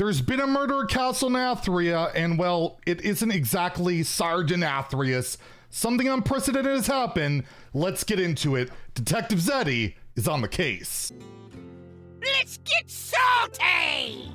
There's been a murder at Castle Nathria, and well, it isn't exactly Sergeant Athreus. Something unprecedented has happened. Let's get into it. Detective Zeddy is on the case. Let's get salty!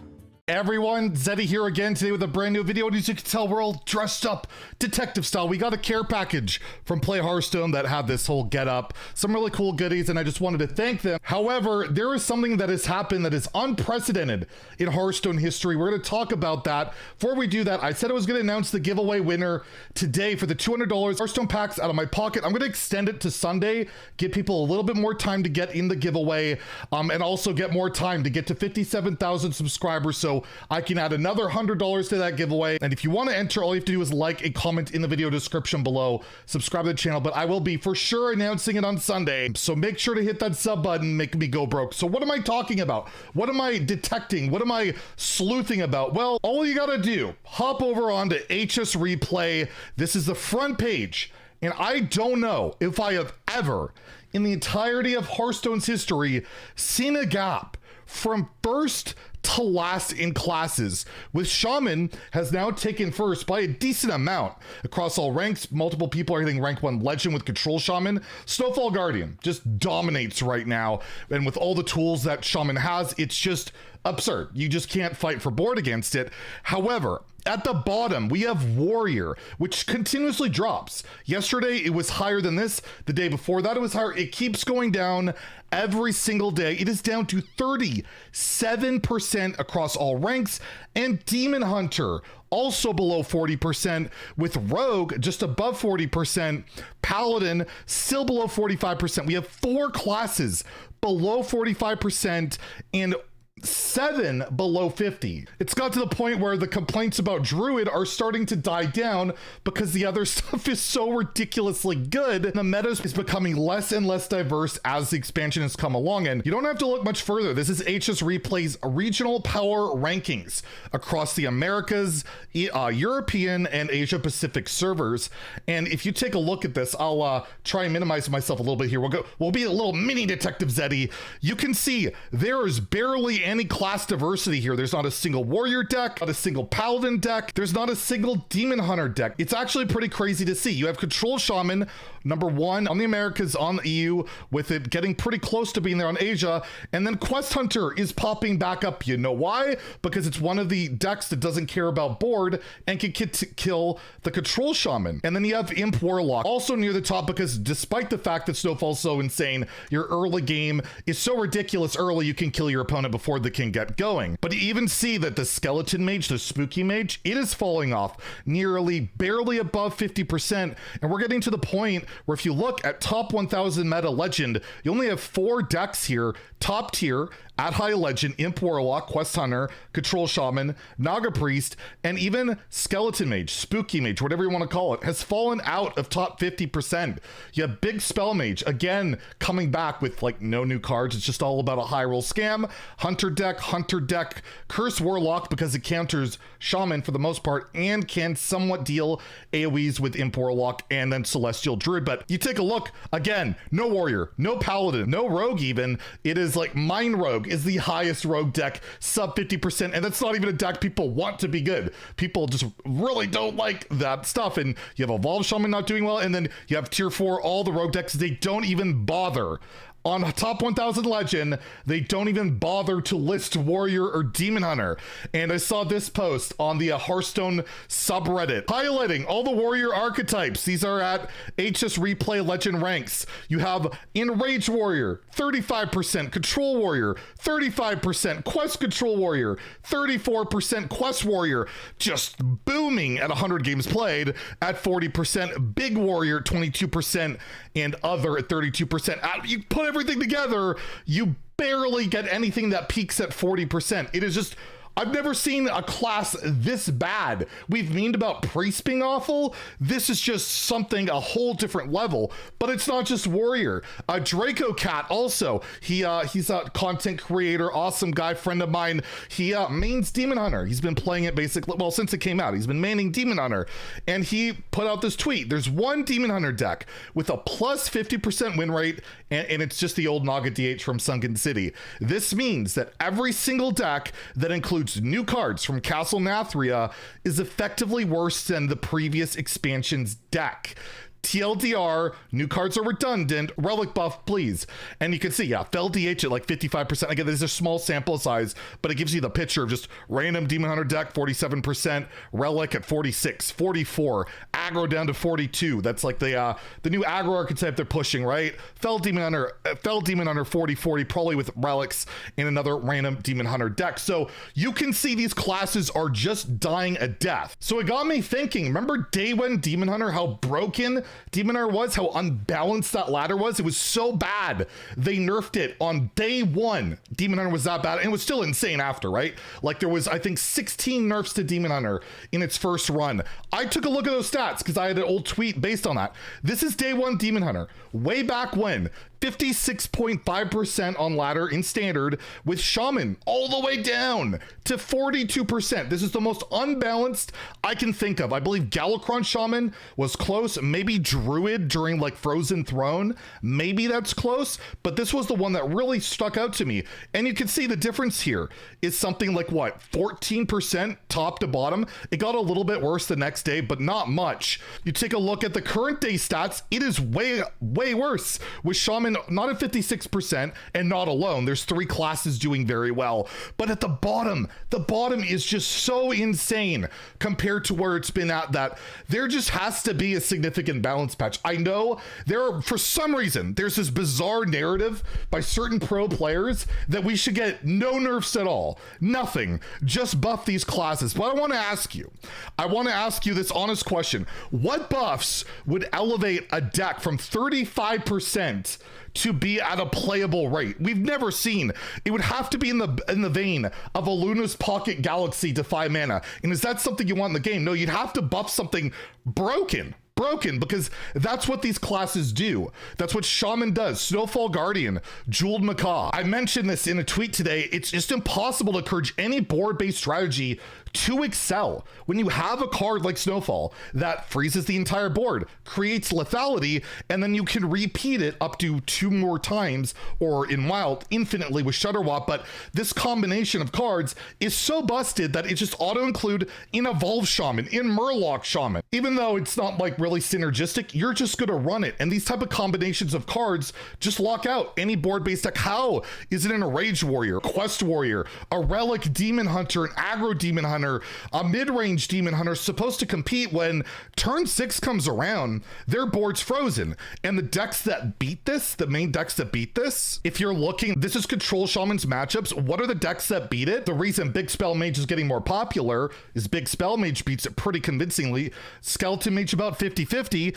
Everyone, Zeddy here again today with a brand new video, and as you can tell, we're all dressed up detective style. We got a care package from Play Hearthstone that had this whole get up, some really cool goodies, and I just wanted to thank them. However, there is something that has happened that is unprecedented in Hearthstone history. We're going to talk about that. Before we do that, I said I was going to announce the giveaway winner today for the $200 Hearthstone packs out of my pocket. I'm going to extend it to Sunday, give people a little bit more time to get in the giveaway, and also get more time to get to 57,000 subscribers, so I can add another $100 to that giveaway. And if you want to enter, all you have to do is like and comment in the video description below, subscribe to the channel, but I will be for sure announcing it on Sunday. So make sure to hit that sub button, make me go broke. So what am I talking about? What am I detecting? What am I sleuthing about? Well, all you gotta do, hop over onto HS Replay. This is the front page. And I don't know if I have ever, in the entirety of Hearthstone's history, seen a gap from first to last in classes, with Shaman has now taken first by a decent amount across all ranks. Multiple people are hitting rank 1 legend with Control Shaman. Snowfall Guardian just dominates right now, and with all the tools that Shaman has, it's just absurd. You just can't fight for board against it. However, at the bottom, we have Warrior, which continuously drops. Yesterday, it was higher than this. The day before that, it was higher. It keeps going down every single day. It is down to 37% across all ranks. And Demon Hunter, also below 40%, with Rogue just above 40%, Paladin still below 45%. We have 4 classes below 45% and 7 below 50. It's got to the point where the complaints about Druid are starting to die down because the other stuff is so ridiculously good. The meta is becoming less and less diverse as the expansion has come along, and you don't have to look much further. This is HS Replay's regional power rankings across the Americas, European, and Asia Pacific servers. And if you take a look at this, I'll try and minimize myself a little bit here. We'll be a little mini Detective Zeddy. You can see there is barely any class diversity here. There's not a single warrior deck, not a single paladin deck. There's not a single demon hunter deck. It's actually pretty crazy to see. You have Control Shaman, #1 on the Americas, on the EU, with it getting pretty close to being there on Asia. And then Quest Hunter is popping back up. You know why? Because it's one of the decks that doesn't care about board and can kill the Control Shaman. And then you have Imp Warlock, also near the top, because despite the fact that Snowfall's so insane, your early game is so ridiculous early, you can kill your opponent before they can get going. But you even see that the Skeleton Mage, the Spooky Mage, it is falling off barely above 50%. And we're getting to the point where if you look at top 1000 meta legend, you only have 4 decks here, top tier, at high legend: Imp Warlock, Quest Hunter, Control Shaman, Naga Priest, and even Skeleton Mage, Spooky Mage, whatever you want to call it, has fallen out of top 50%. You have Big Spell Mage, again, coming back with like no new cards. It's just all about a high roll scam. Hunter deck, Curse Warlock, because it counters Shaman for the most part and can somewhat deal AoEs with Imp Warlock, and then Celestial Druid. But you take a look, again, no Warrior, no Paladin, no Rogue even. It is like Mind Rogue is the highest rogue deck, sub 50%, and that's not even a deck people want to be good. People just really don't like that stuff. And you have Evolved Shaman not doing well, and then you have tier 4, all the rogue decks, they don't even bother. On top 1000 legend, they don't even bother to list Warrior or Demon Hunter. And I saw this post on the Hearthstone subreddit highlighting all the Warrior archetypes. These are at HS Replay legend ranks. You have Enrage Warrior, 35%, Control Warrior, 35%, Quest Control Warrior, 34%, Quest Warrior, just booming at 100 games played at 40%, Big Warrior, 22%, and Other at 32%. You put everything together, you barely get anything that peaks at 40%. It is just, I've never seen a class this bad. We've memed about Priest being awful. This is just something a whole different level. But it's not just Warrior. Draco Cat also. He's a content creator, awesome guy, friend of mine. He mains Demon Hunter. He's been playing it basically, well, since it came out. He's been maining Demon Hunter. And he put out this tweet. There's one Demon Hunter deck with a plus 50% win rate, and it's just the old Naga DH from Sunken City. This means that every single deck that includes includes new cards from Castle Nathria, is effectively worse than the previous expansion's deck. TLDR, new cards are redundant, relic buff, please. And you can see, yeah, fell DH at like 55%. Again, this is a small sample size, but it gives you the picture of just random Demon Hunter deck, 47%, relic at 46, 44, aggro down to 42. That's like the new aggro archetype they're pushing, right? Fell Demon Hunter 40, 40, probably with relics in another random Demon Hunter deck. So you can see these classes are just dying a death. So it got me thinking, remember day one Demon Hunter, how broken Demon Hunter was, how unbalanced that ladder was? It was so bad they nerfed it on day one. Demon Hunter was that bad, and it was still insane after, right? Like there was, I think, 16 nerfs to Demon Hunter in its first run. I took a look at those stats because I had an old tweet based on that. This is day one Demon Hunter, way back when. 56.5% on ladder in standard, with Shaman all the way down to 42%. This is the most unbalanced I can think of. I believe Galakron Shaman was close, maybe Druid during like Frozen Throne, maybe that's close, but this was the one that really stuck out to me. And you can see the difference here is something like what, 14% top to bottom. It got a little bit worse the next day, but not much. You take a look at the current day stats, it is way worse, with Shaman not at 56% and not alone. There's 3 classes doing very well, but at the bottom is just so insane compared to where it's been at, that there just has to be a significant balance patch. I know for some reason, there's this bizarre narrative by certain pro players that we should get no nerfs at all, nothing, just buff these classes. But I want to ask you this honest question. What buffs would elevate a deck from 35% to be at a playable rate? We've never seen. It would have to be in the vein of a Luna's Pocket Galaxy to 5 mana. And is that something you want in the game? No, you'd have to buff something broken, because that's what these classes do. That's what Shaman does. Snowfall Guardian, Jeweled Macaw. I mentioned this in a tweet today. It's just impossible to encourage any board-based strategy to excel when you have a card like Snowfall that freezes the entire board, creates lethality, and then you can repeat it up to 2 more times, or in Wild, infinitely with Shudderwop. But this combination of cards is so busted that it just auto-include in Evolve Shaman, in Murloc Shaman. Even though it's not like really synergistic, you're just gonna run it. And these type of combinations of cards just lock out any board-based deck. How is it in a Rage Warrior, Quest Warrior, a Relic Demon Hunter, an Aggro Demon Hunter, a mid-range Demon Hunter supposed to compete when turn 6 comes around, their board's frozen? And the decks that beat this, the main decks that beat this, if you're looking, this is Control Shaman's matchups. What are the decks that beat it? The reason Big Spell Mage is getting more popular is Big Spell Mage beats it pretty convincingly. Skeleton Mage about 50-50.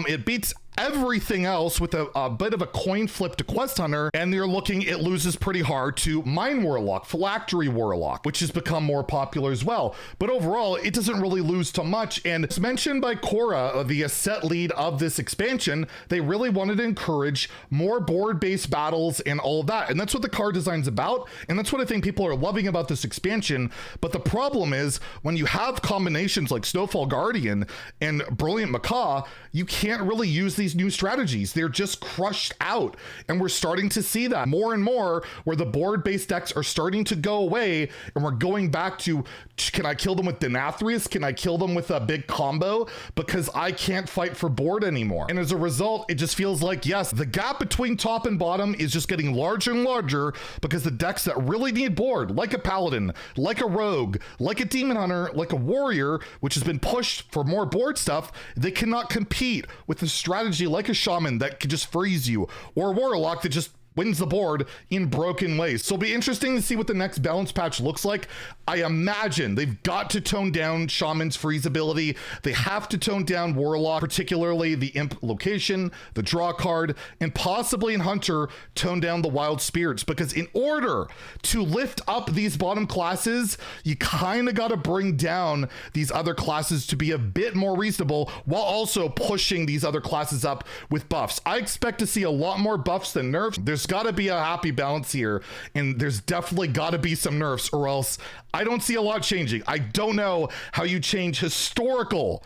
It beats everything else with a bit of a coin flip to Quest Hunter, and you're looking, it loses pretty hard to Mind Warlock, Phylactery Warlock, which has become more popular as well. But overall, it doesn't really lose to much. And it's mentioned by Cora, the set lead of this expansion, they really wanted to encourage more board-based battles and all of that. And that's what the card design's about. And that's what I think people are loving about this expansion. But the problem is, when you have combinations like Snowfall Guardian and Brilliant Macaw, you can't really use these new strategies. They're just crushed out. And we're starting to see that more and more, where the board-based decks are starting to go away, and we're going back to, can I kill them with Denathrius? Can I kill them with a big combo? Because I can't fight for board anymore. And as a result, it just feels like, yes, the gap between top and bottom is just getting larger and larger, because the decks that really need board, like a Paladin, like a Rogue, like a Demon Hunter, like a Warrior, which has been pushed for more board stuff, they cannot compete with a strategy like a Shaman that could just freeze you, or a Warlock that just wins the board in broken ways. So it'll be interesting to see what the next balance patch looks like. I imagine they've got to tone down Shaman's freeze ability. They have to tone down Warlock, particularly the Imp location, the draw card, and possibly in Hunter, tone down the Wild Spirits, because in order to lift up these bottom classes, you kind of got to bring down these other classes to be a bit more reasonable, while also pushing these other classes up with buffs. I expect to see a lot more buffs than nerfs. There's There's got to be a happy balance here, and there's definitely got to be some nerfs, or else I don't see a lot changing. I don't know how you change historical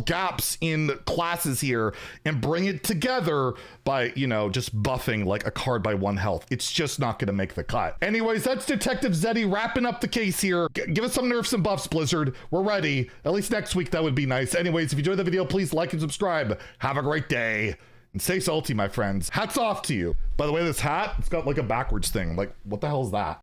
gaps in classes here and bring it together by, you know, just buffing like a card by 1 health. It's just not going to make the cut. Anyways, that's Detective Zeddy wrapping up the case here. Give us some nerfs and buffs, Blizzard. We're ready. At least next week, that would be nice. Anyways, if you enjoyed the video, please like and subscribe. Have a great day. And stay salty, my friends. Hats off to you. By the way, this hat, it's got like a backwards thing. Like, what the hell is that?